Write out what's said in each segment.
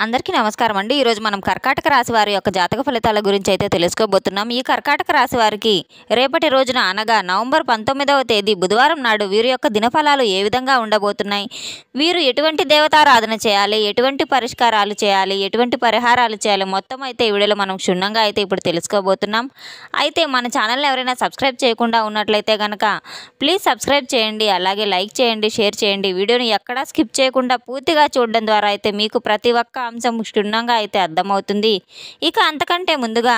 అందరికీ నమస్కారం అండి. ఈరోజు మనం కర్కాటక రాశి వారి యొక్క జాతక ఫలితాల గురించి అయితే తెలుసుకోబోతున్నాం. ఈ కర్కాటక రాశి వారికి రేపటి రోజున అనగా నవంబర్ 19వ తేదీ బుధవారం నాడు వీరి యొక్క దినఫలాలు ఏ విధంగా ఉండబోతున్నాయి, వీరు ఎటువంటి దేవతారాధన చేయాలి, ఎటువంటి పరిష్కారాలు చేయాలి, ఎటువంటి పరిహారాలు చేయాలి, మొత్తం అయితే ఈ వీడియోలో మనం క్షుణ్ణంగా అయితే ఇప్పుడు తెలుసుకోబోతున్నాం. అయితే మన ఛానల్ని ఎవరైనా సబ్స్క్రైబ్ చేయకుండా ఉన్నట్లయితే కనుక ప్లీజ్ సబ్స్క్రైబ్ చేయండి, అలాగే లైక్ చేయండి, షేర్ చేయండి. వీడియోని ఎక్కడా స్కిప్ చేయకుండా పూర్తిగా చూడడం ద్వారా అయితే మీకు ప్రతి ఒక్క అంశం క్షుణ్ణంగా అయితే అర్థమవుతుంది. ఇక అంతకంటే ముందుగా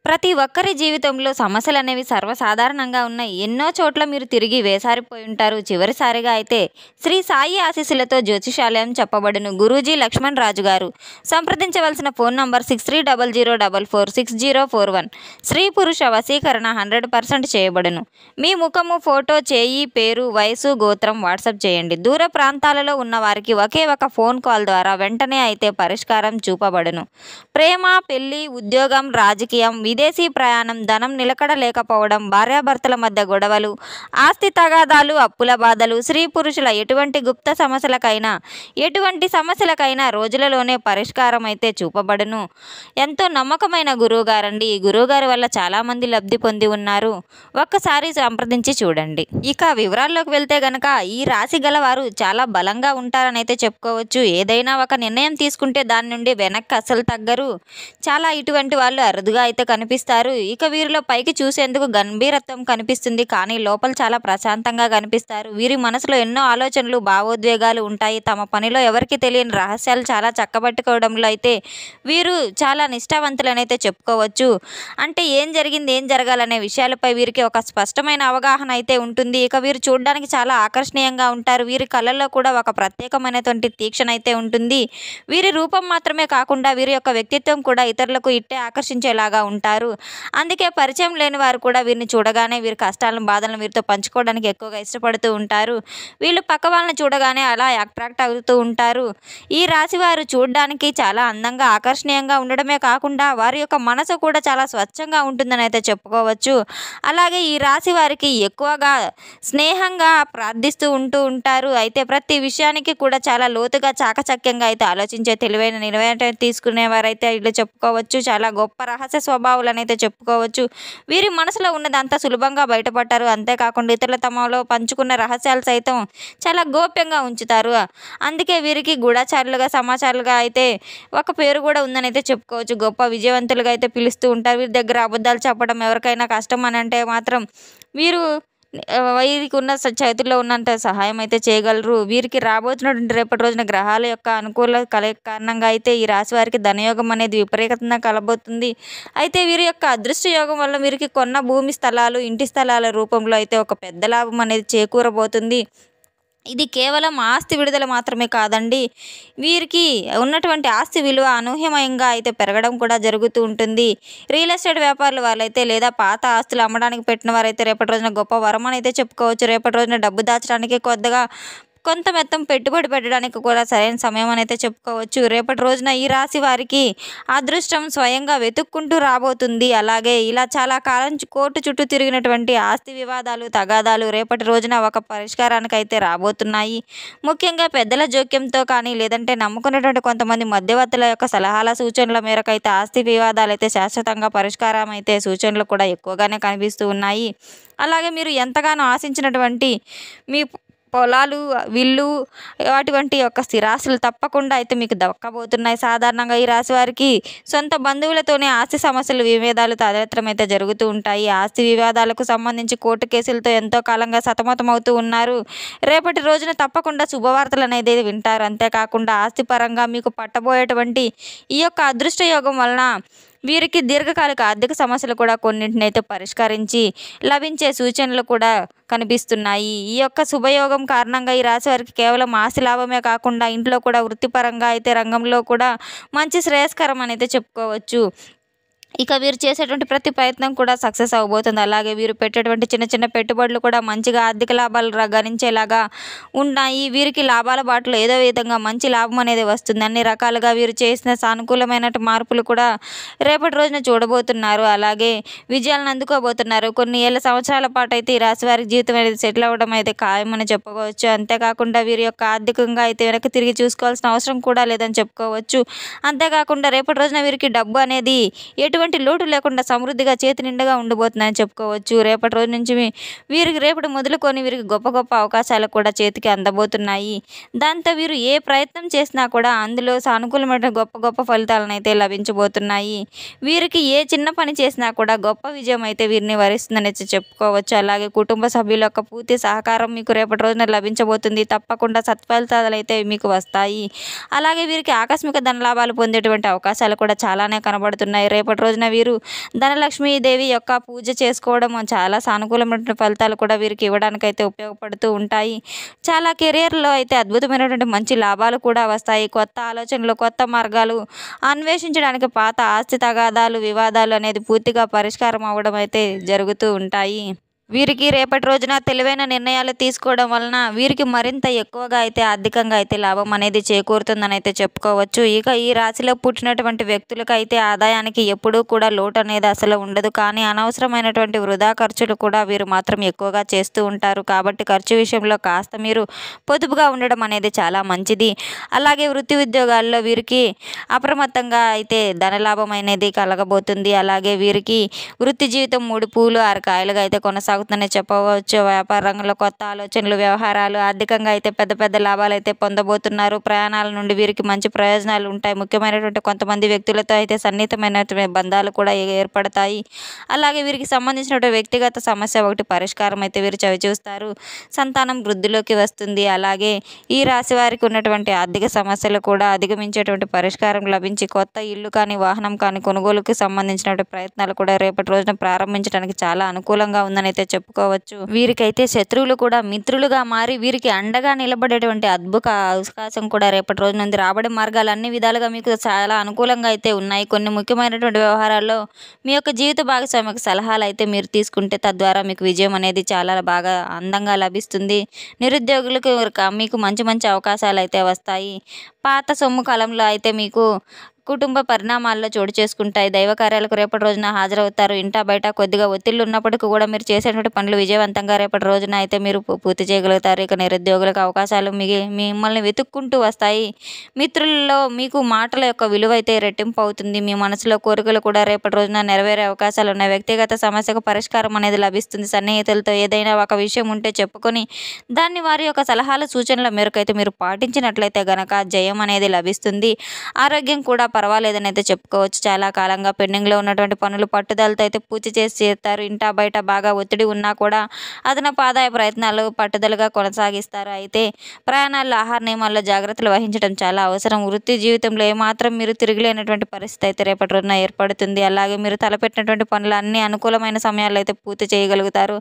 ప్రతి ఒక్కరి జీవితంలో సమస్యలు అనేవి సర్వసాధారణంగా ఉన్నాయి. ఎన్నో చోట్ల మీరు తిరిగి వేసారిపోయి ఉంటారు. చివరిసారిగా అయితే శ్రీ సాయి ఆశీస్సులతో జ్యోతిషాలయం చెప్పబడును. గురూజీ లక్ష్మణ్ రాజు గారు. సంప్రదించవలసిన ఫోన్ నంబర్ 6300446041. స్త్రీ పురుష వశీకరణ 100% చేయబడును. మీ ముఖము, ఫోటో, చేయి, పేరు, వయసు, గోత్రం వాట్సాప్ చేయండి. దూర ప్రాంతాలలో ఉన్న వారికి ఒకే ఒక ఫోన్ కాల్ ద్వారా వెంటనే అయితే పరిష్కారం చూపబడును. ప్రేమ, పెళ్లి, ఉద్యోగం, రాజకీయం, విదేశీ ప్రయాణం, ధనం నిలకడ లేకపోవడం, భార్యాభర్తల మధ్య గొడవలు, ఆస్తి తగాదాలు, అప్పుల బాధలు, స్త్రీ పురుషుల ఎటువంటి గుప్త సమస్యలకైనా రోజులలోనే పరిష్కారం అయితే చూపబడును. ఎంతో నమ్మకమైన గురువుగారండి. ఈ గురువుగారి వల్ల చాలామంది లబ్ధి పొంది ఉన్నారు. ఒక్కసారి సంప్రదించి చూడండి. ఇక వివరాల్లోకి వెళ్తే గనక ఈ రాశి గల వారు చాలా బలంగా ఉంటారని అయితే చెప్పుకోవచ్చు. ఏదైనా ఒక నిర్ణయం తీసుకుంటే దాని నుండి వెనక్కి అస్సలు తగ్గరు. చాలా ఇటువంటి వాళ్ళు అరుదుగా అయితే కనిపిస్తారు. ఇక వీరిలో పైకి చూసేందుకు గంభీరత్వం కనిపిస్తుంది, కానీ లోపల చాలా ప్రశాంతంగా కనిపిస్తారు. వీరి మనసులో ఎన్నో ఆలోచనలు, భావోద్వేగాలు ఉంటాయి. తమ పనిలో ఎవరికి తెలియని రహస్యాలు చాలా చక్కబెట్టుకోవడంలో అయితే వీరు చాలా నిష్ఠావంతులనైతే చెప్పుకోవచ్చు. అంటే ఏం జరిగింది, ఏం జరగాలనే విషయాలపై వీరికి ఒక స్పష్టమైన అవగాహన అయితే ఉంటుంది. ఇక వీరు చూడడానికి చాలా ఆకర్షణీయంగా ఉంటారు. వీరి కళ్ళల్లో కూడా ఒక ప్రత్యేకమైనటువంటి తీక్షణ అయితే ఉంటుంది. వీరి రూపం మాత్రమే కాకుండా వీరి యొక్క వ్యక్తిత్వం కూడా ఇతరులకు ఇట్టే ఆకర్షించేలాగా ఉంటారు. అందుకే పరిచయం లేని వారు కూడా వీరిని చూడగానే వీరి కష్టాలను, బాధలను వీరితో పంచుకోవడానికి ఎక్కువగా ఇష్టపడుతూ ఉంటారు. వీళ్ళు పక్క వాళ్ళని చూడగానే అలా అట్రాక్ట్ అవుతూ ఉంటారు. ఈ రాశి వారు చూడడానికి చాలా అందంగా, ఆకర్షణీయంగా ఉండడమే కాకుండా వారి యొక్క మనసు కూడా చాలా స్వచ్ఛంగా ఉంటుందని అయితే చెప్పుకోవచ్చు. అలాగే ఈ రాశి వారికి ఎక్కువగా స్నేహంగా ప్రార్థిస్తూ ఉంటారు. అయితే ప్రతి విషయానికి కూడా చాలా లోతుగా, చాకచక్యంగా అయితే ఆలోచించే తెలివైన నిర్ణయం తీసుకునేవారైతే వీళ్ళు చెప్పుకోవచ్చు. చాలా గొప్ప రహస్య స్వభావాలను అయితే చెప్పుకోవచ్చు. వీరి మనసులో ఉన్నదంతా సులభంగా బయటపడతారు. అంతేకాకుండా ఇతరుల తమలో పంచుకున్న రహస్యాలు సైతం చాలా గోప్యంగా ఉంచుతారు. అందుకే వీరికి గూఢచారులుగా, సమాచారులుగా అయితే ఒక పేరు కూడా ఉందని అయితే చెప్పుకోవచ్చు. గొప్ప విజయవంతులుగా అయితే పిలుస్తూ ఉంటారు. వీరి దగ్గర అబద్ధాలు చెప్పడం ఎవరికైనా కష్టం అని అంటే మాత్రం వీరు వీరికి ఉన్న చేతుల్లో ఉన్నంత సహాయం అయితే చేయగలరు. వీరికి రాబోతున్నటువంటి రేపటి రోజున గ్రహాల యొక్క అనుకూల కలయిక కారణంగా అయితే ఈ రాశి వారికి ధనయోగం అనేది విపరీతంగా కలబోతుంది. అయితే వీరి యొక్క అదృష్ట యోగం వల్ల వీరికి కొన్న భూమి స్థలాలు, ఇంటి స్థలాల రూపంలో అయితే ఒక పెద్ద లాభం అనేది చేకూరబోతుంది. ఇది కేవలం ఆస్తి విడుదల మాత్రమే కాదండి, వీరికి ఉన్నటువంటి ఆస్తి విలువ అనూహ్యమయంగా అయితే పెరగడం కూడా జరుగుతూ ఉంటుంది. రియల్ ఎస్టేట్ వ్యాపారులు వాళ్ళైతే లేదా పాత ఆస్తులు అమ్మడానికి పెట్టిన వారైతే రేపటి రోజున గొప్ప వరం అని అయితే చెప్పుకోవచ్చు. రేపటి రోజున డబ్బు దాచడానికి కొంత మొత్తం పెట్టుబడి పెట్టడానికి కూడా సరైన సమయం అని అయితే చెప్పుకోవచ్చు. రేపటి రోజున ఈ రాశి వారికి అదృష్టం స్వయంగా వెతుక్కుంటూ రాబోతుంది. అలాగే ఇలా చాలా కాలం కోర్టు చుట్టూ తిరిగినటువంటి ఆస్తి వివాదాలు, తగాదాలు రేపటి రోజున ఒక పరిష్కారానికి అయితే రాబోతున్నాయి. ముఖ్యంగా పెద్దల జోక్యంతో కానీ, లేదంటే నమ్ముకున్నటువంటి కొంతమంది మధ్యవర్తుల యొక్క సలహాల, సూచనల మేరకు అయితే ఆస్తి వివాదాలు అయితే శాశ్వతంగా పరిష్కారం అయితే సూచనలు కూడా ఎక్కువగానే కనిపిస్తూ ఉన్నాయి. అలాగే మీరు ఎంతగానో ఆశించినటువంటి మీ పొలాలు, విల్లు, అటువంటి యొక్క స్థిరాస్తులు తప్పకుండా అయితే మీకు దక్కబోతున్నాయి. సాధారణంగా ఈ రాశి వారికి సొంత బంధువులతోనే ఆస్తి సమస్యలు, విభేదాలు తదితరం అయితే జరుగుతూ ఉంటాయి. ఆస్తి వివాదాలకు సంబంధించి కోర్టు కేసులతో ఎంతో కాలంగా సతమతమవుతూ ఉన్నారు. రేపటి రోజున తప్పకుండా శుభవార్తలు అనేది వింటారు. అంతేకాకుండా ఆస్తి పరంగా మీకు పట్టబోయేటువంటి ఈ యొక్క అదృష్ట యోగం వలన వీరికి దీర్ఘకాలిక ఆర్థిక సమస్యలు కూడా కొన్నింటిని అయితే పరిష్కరించి లభించే సూచనలు కూడా కనిపిస్తున్నాయి. ఈ యొక్క శుభయోగం కారణంగా ఈ రాశి వారికి కేవలం ఆస్తి లాభమే కాకుండా ఇంట్లో కూడా వృత్తిపరంగా అయితే రంగంలో కూడా మంచి శ్రేయస్కరం అని అయితే చెప్పుకోవచ్చు. ఇక వీరు చేసేటువంటి ప్రతి ప్రయత్నం కూడా సక్సెస్ అవ్వబోతుంది. అలాగే వీరు పెట్టేటువంటి చిన్న చిన్న పెట్టుబడులు కూడా మంచిగా ఆర్థిక లాభాలు గణించేలాగా ఉన్నాయి. వీరికి లాభాల బాటలో ఏదో విధంగా మంచి లాభం అనేది వస్తుంది. అన్ని రకాలుగా వీరు చేసిన సానుకూలమైన మార్పులు కూడా రేపటి రోజున చూడబోతున్నారు. అలాగే విజయాలను అందుకోబోతున్నారు. కొన్ని ఏళ్ళ సంవత్సరాల పాటు అయితే ఈ రాశి వారి జీవితం అనేది సెటిల్ అవ్వడం అయితే ఖాయమని చెప్పుకోవచ్చు. అంతేకాకుండా వీరి యొక్క ఆర్థికంగా అయితే వెనక్కి తిరిగి చూసుకోవాల్సిన అవసరం కూడా లేదని చెప్పుకోవచ్చు. అంతేకాకుండా రేపటి రోజున వీరికి డబ్బు అనేది ఎటువంటి లోటు లేకుండా సమృద్ధిగా చేతి నిండుగా ఉండబోతుందని చెప్పుకోవచ్చు. రేపటి రోజు నుంచి వీరికి రేపటి మొదలుకొని వీరికి గొప్ప గొప్ప అవకాశాలు కూడా చేతికి అందబోతున్నాయి. దాంతో వీరు ఏ ప్రయత్నం చేసినా కూడా అందులో సానుకూలమైన గొప్ప గొప్ప ఫలితాలను అయితే లభించబోతున్నాయి. వీరికి ఏ చిన్న పని చేసినా కూడా గొప్ప విజయం అయితే వీరిని వరిస్తుందని చెప్పుకోవచ్చు. అలాగే కుటుంబ సభ్యుల యొక్క పూర్తి సహకారం మీకు రేపటి రోజున లభించబోతుంది. తప్పకుండా సత్ఫలితాలు అయితే మీకు వస్తాయి. అలాగే వీరికి ఆకస్మిక ధనలాభాలు పొందేటువంటి అవకాశాలు కూడా చాలానే కనబడుతున్నాయి. రేపటి రోజున వీరు ధనలక్ష్మీదేవి యొక్క పూజ చేసుకోవడం చాలా సానుకూలమైన ఫలితాలు కూడా వీరికి ఇవ్వడానికైతే ఉపయోగపడుతూ ఉంటాయి. చాలా కెరియర్లో అయితే అద్భుతమైనటువంటి మంచి లాభాలు కూడా వస్తాయి. కొత్త ఆలోచనలు, కొత్త మార్గాలు అన్వేషించడానికి పాత ఆస్తి తగాదాలు, వివాదాలు అనేది పూర్తిగా పరిష్కారం అవ్వడం అయితే జరుగుతూ ఉంటాయి. వీరికి రేపటి రోజున తెలివైన నిర్ణయాలు తీసుకోవడం వలన వీరికి మరింత ఎక్కువగా అయితే ఆర్థికంగా అయితే లాభం అనేది చేకూరుతుందని అయితే చెప్పుకోవచ్చు. ఇక ఈ రాశిలో పుట్టినటువంటి వ్యక్తులకు అయితే ఆదాయానికి ఎప్పుడూ కూడా లోటు అనేది అసలు ఉండదు. కానీ అనవసరమైనటువంటి వృధా ఖర్చులు కూడా వీరు మాత్రం ఎక్కువగా చేస్తూ ఉంటారు. కాబట్టి ఖర్చు విషయంలో కాస్త మీరు పొదుపుగా ఉండడం అనేది చాలా మంచిది. అలాగే వృత్తి ఉద్యోగాల్లో వీరికి అప్రమత్తంగా అయితే ధనలాభం అనేది కలగబోతుంది. అలాగే వీరికి వృత్తి జీవితం 3 పూలు 6 కాయలుగా అయితే కొనసాగుతుందని చెప్పవచ్చు. వ్యాపార రంగంలో కొత్త ఆలోచనలు, వ్యవహారాలు, ఆర్థికంగా అయితే పెద్ద పెద్ద లాభాలు అయితే పొందబోతున్నారు. ప్రయాణాల నుండి వీరికి మంచి ప్రయోజనాలు ఉంటాయి. ముఖ్యమైనటువంటి కొంతమంది వ్యక్తులతో అయితే సన్నిహితమైన బంధాలు కూడా ఏర్పడతాయి. అలాగే వీరికి సంబంధించినటువంటి వ్యక్తిగత సమస్య ఒకటి పరిష్కారం అయితే వీరు చవిచూస్తారు. సంతానం వృద్ధిలోకి వస్తుంది. అలాగే ఈ రాశి వారికి ఉన్నటువంటి ఆర్థిక సమస్యలు కూడా అధిగమించేటువంటి పరిష్కారం లభించి కొత్త ఇల్లు కానీ, వాహనం కానీ కొనుగోలుకు సంబంధించినటువంటి ప్రయత్నాలు కూడా రేపటి రోజున ప్రారంభించడానికి చాలా అనుకూలంగా ఉందని అయితే చెప్పుకోవచ్చు. వీరికైతే శత్రువులు కూడా మిత్రులుగా మారి వీరికి అండగా నిలబడేటువంటి అద్భుత అవకాశం కూడా రేపటి రోజు నుండి రాబడి మార్గాలు అన్ని విధాలుగా మీకు చాలా అనుకూలంగా అయితే ఉన్నాయి. కొన్ని ముఖ్యమైనటువంటి వ్యవహారాల్లో మీ యొక్క జీవిత భాగస్వామికి సలహాలు అయితే మీరు తీసుకుంటే తద్వారా మీకు విజయం అనేది చాలా బాగా అందంగా లభిస్తుంది. నిరుద్యోగులకు మీకు మంచి మంచి అవకాశాలు అయితే వస్తాయి. పాత సొమ్ము కాలంలో అయితే మీకు కుటుంబ పరిణామాల్లో చోటు చేసుకుంటాయి. దైవ కార్యాలకు రేపటి రోజున హాజరవుతారు. ఇంటా బయట కొద్దిగా ఒత్తిళ్లు ఉన్నప్పటికీ కూడా మీరు చేసేటువంటి పనులు విజయవంతంగా రేపటి రోజున అయితే మీరు పూర్తి చేయగలుగుతారు. ఇక నిరుద్యోగులకు అవకాశాలు మిమ్మల్ని వెతుక్కుంటూ వస్తాయి. మిత్రులలో మీకు మాటల యొక్క విలువ అయితే రెట్టింపు అవుతుంది. మీ మనసులో కోరికలు కూడా రేపటి రోజున నెరవేరే అవకాశాలు ఉన్నాయి. వ్యక్తిగత సమస్యకు పరిష్కారం అనేది లభిస్తుంది. సన్నిహితులతో ఏదైనా ఒక విషయం ఉంటే చెప్పుకొని దాన్ని వారి యొక్క సలహాల సూచనల మేరకు అయితే మీరు పాటించినట్లయితే గనక జయం అనేది లభిస్తుంది. ఆరోగ్యం కూడా పర్వాలేదని అయితే చెప్పుకోవచ్చు. చాలా కాలంగా పెండింగ్లో ఉన్నటువంటి పనులు పట్టుదలతో అయితే పూర్తి చేసి చేస్తారు. ఇంటా బయట బాగా ఒత్తిడి ఉన్నా కూడా అదనపు ఆదాయ ప్రయత్నాలు పట్టుదలగా కొనసాగిస్తారు. అయితే ప్రయాణాల్లో ఆహార నియమాల్లో జాగ్రత్తలు వహించడం చాలా అవసరం. వృత్తి జీవితంలో ఏమాత్రం మీరు తిరగలేనటువంటి పరిస్థితి అయితే రేపటి రోజున ఏర్పడుతుంది. అలాగే మీరు తలపెట్టినటువంటి పనులు అన్ని అనుకూలమైన సమయాల్లో అయితే పూర్తి చేయగలుగుతారు.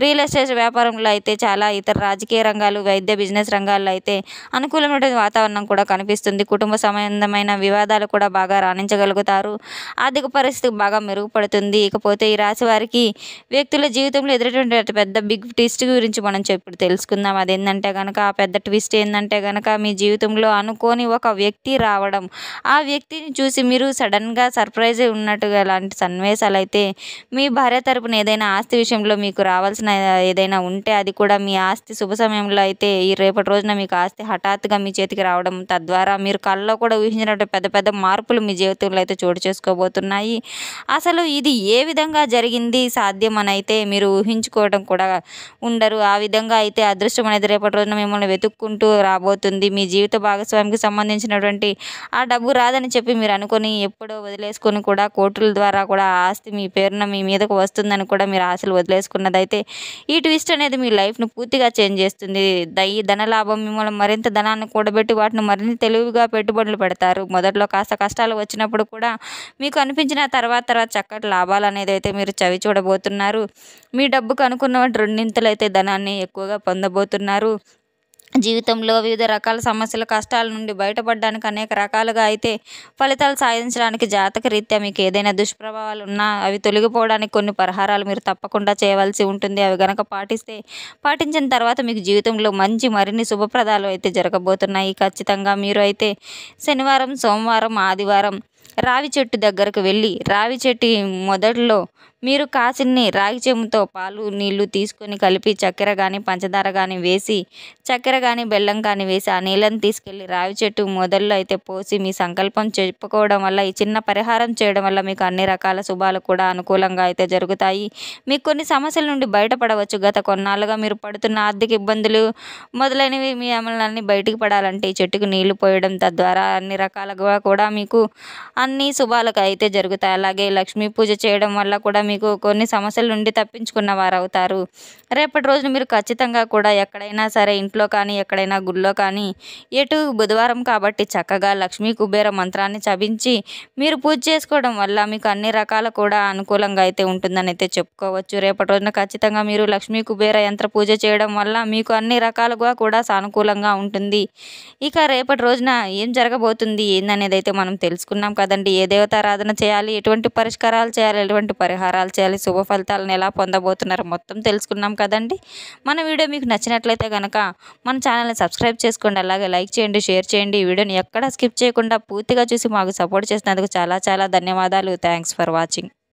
రియల్ ఎస్టేట్ వ్యాపారంలో అయితే చాలా ఇతర రాజకీయ రంగాలు, వైద్య, బిజినెస్ రంగాల్లో అయితే అనుకూలమైనటువంటి వాతావరణం కూడా కనిపిస్తుంది. కుటుంబ సంబంధమైన వివాదాలు కూడా బాగా రాణించగలుగుతారు. ఆర్థిక పరిస్థితి బాగా మెరుగుపడుతుంది. ఇకపోతే ఈ రాశి వారికి వ్యక్తుల జీవితంలో ఎదురైనటువంటి పెద్ద బిగ్ ట్విస్ట్ గురించి మనం ఇప్పుడు తెలుసుకుందాం. అదేంటంటే కనుక ఆ పెద్ద ట్విస్ట్ ఏంటంటే కనుక మీ జీవితంలో అనుకోని ఒక వ్యక్తి రావడం. ఆ వ్యక్తిని చూసి మీరు సడన్గా సర్ప్రైజ్ ఉన్నట్టుగా లాంటి సన్నివేశాలు అయితే మీ భార్య తరపున ఏదైనా ఆస్తి విషయంలో మీకు రావాల్సిన ఏదైనా ఉంటే అది కూడా మీ ఆస్తి శుభ సమయంలో అయితే ఈ రేపటి రోజున మీకు ఆస్తి హఠాత్తుగా మీ చేతికి రావడం, తద్వారా మీరు కళ్ళలో కూడా ఊహించినట్టు పెద్ద పెద్ద మార్పులు మీ జీవితంలో అయితే చోటు చేసుకోబోతున్నాయి. అసలు ఇది ఏ విధంగా జరిగింది సాధ్యం అని అయితే మీరు ఊహించుకోవడం కూడా ఉండరు. ఆ విధంగా అయితే అదృష్టం అనేది రేపటి రోజున మిమ్మల్ని వెతుక్కుంటూ రాబోతుంది. మీ జీవిత భాగస్వామికి సంబంధించినటువంటి ఆ డబ్బు రాదని చెప్పి మీరు అనుకొని ఎప్పుడో వదిలేసుకొని కూడా కోర్టుల ద్వారా కూడా ఆ ఆస్తి మీ పేరున మీ మీదకు వస్తుందని కూడా మీరు ఆశలు వదిలేసుకున్నదైతే ఈ ట్విస్ట్ అనేది మీ లైఫ్ను పూర్తిగా చేంజ్ చేస్తుంది. ఈ ధనలాభం మిమ్మల్ని మరింత ధనాన్ని కూడబెట్టి వాటిని మరింత తెలివిగా పెట్టుబడులు పెడతారు. మొదట్లో కాస్త కష్టాలు వచ్చినప్పుడు కూడా మీకు అనిపించిన తర్వాత చక్కటి లాభాలు అనేది అయితే మీరు చవి చూడబోతున్నారు. మీ డబ్బుకు అనుకున్న రెండింతలు అయితే ధనాన్ని ఎక్కువగా పొందబోతున్నారు. జీవితంలో వివిధ రకాల సమస్యల కష్టాల నుండి బయటపడడానికి అనేక రకాలుగా అయితే ఫలితాలు సాధించడానికి జాతక రీత్యా మీకు ఏదైనా దుష్ప్రభావాలు ఉన్నా అవి తొలగిపోవడానికి కొన్ని పరిహారాలు మీరు తప్పకుండా చేయవలసి ఉంటుంది. అవి గనక పాటించిన తర్వాత మీకు జీవితంలో మంచి మరిన్ని శుభప్రదాలు అయితే జరగబోతున్నాయి. ఖచ్చితంగా మీరు అయితే శనివారం, సోమవారం, ఆదివారం రావి చెట్టు దగ్గరకు వెళ్ళి రావి చెట్టు మొదట్లో మీరు కాసిన్ని రాగి చెంబుతో పాలు నీళ్లు తీసుకొని కలిపి చక్కెర కానీ పంచదార కానీ వేసి చక్కెర కానీ బెల్లం కానీ వేసి ఆ నీళ్ళని తీసుకెళ్ళి రావి చెట్టు మొదల్లో అయితే పోసి మీ సంకల్పం చెప్పుకోవడం వల్ల ఈ చిన్న పరిహారం చేయడం వల్ల మీకు అన్ని రకాల శుభాలు కూడా అనుకూలంగా అయితే జరుగుతాయి. మీకు కొన్ని సమస్యల నుండి బయటపడవచ్చు. గత కొన్నాళ్ళుగా మీరు పడుతున్న ఆర్థిక ఇబ్బందులు మొదలైనవి మీ అమలన్నీ బయటికి పడాలంటే ఈ చెట్టుకు నీళ్లు పోయడం తద్వారా అన్ని రకాలుగా కూడా మీకు అన్ని శుభాలకు అయితే జరుగుతాయి. అలాగే లక్ష్మీ పూజ చేయడం వల్ల కూడా మీకు కొన్ని సమస్యల నుండి తప్పించుకున్న వారు అవుతారు. రేపటి రోజున మీరు ఖచ్చితంగా కూడా ఎక్కడైనా సరే ఇంట్లో కానీ ఎక్కడైనా గుళ్ళో కానీ బుధవారం కాబట్టి చక్కగా లక్ష్మీ కుబేర మంత్రాన్ని జపించి మీరు పూజ చేసుకోవడం వల్ల మీకు అన్ని రకాల కూడా అనుకూలంగా అయితే ఉంటుందని అయితే చెప్పుకోవచ్చు. రేపటి రోజున ఖచ్చితంగా మీరు లక్ష్మీ కుబేర యంత్ర పూజ చేయడం వల్ల మీకు అన్ని రకాలుగా కూడా సానుకూలంగా ఉంటుంది. ఇక రేపటి రోజున ఏం జరగబోతుంది ఏందనేది అయితే మనం తెలుసుకున్నాం కదండి. ఏ దేవతారాధన చేయాలి, ఎటువంటి పరిష్కారాలు చేయాలి, ఎటువంటి పరిహారాలు చేయాలి, శుభ ఫలితాలను ఎలా పొందబోతున్నారో మొత్తం తెలుసుకున్నాం కదండి. మన వీడియో మీకు నచ్చినట్లయితే కనుక మన ఛానల్ని సబ్స్క్రైబ్ చేసుకోండి. అలాగే లైక్ చేయండి, షేర్ చేయండి. ఈ వీడియోని ఎక్కడ స్కిప్ చేయకుండా పూర్తిగా చూసి మాకు సపోర్ట్ చేసినందుకు చాలా చాలా ధన్యవాదాలు. Thanks for watching.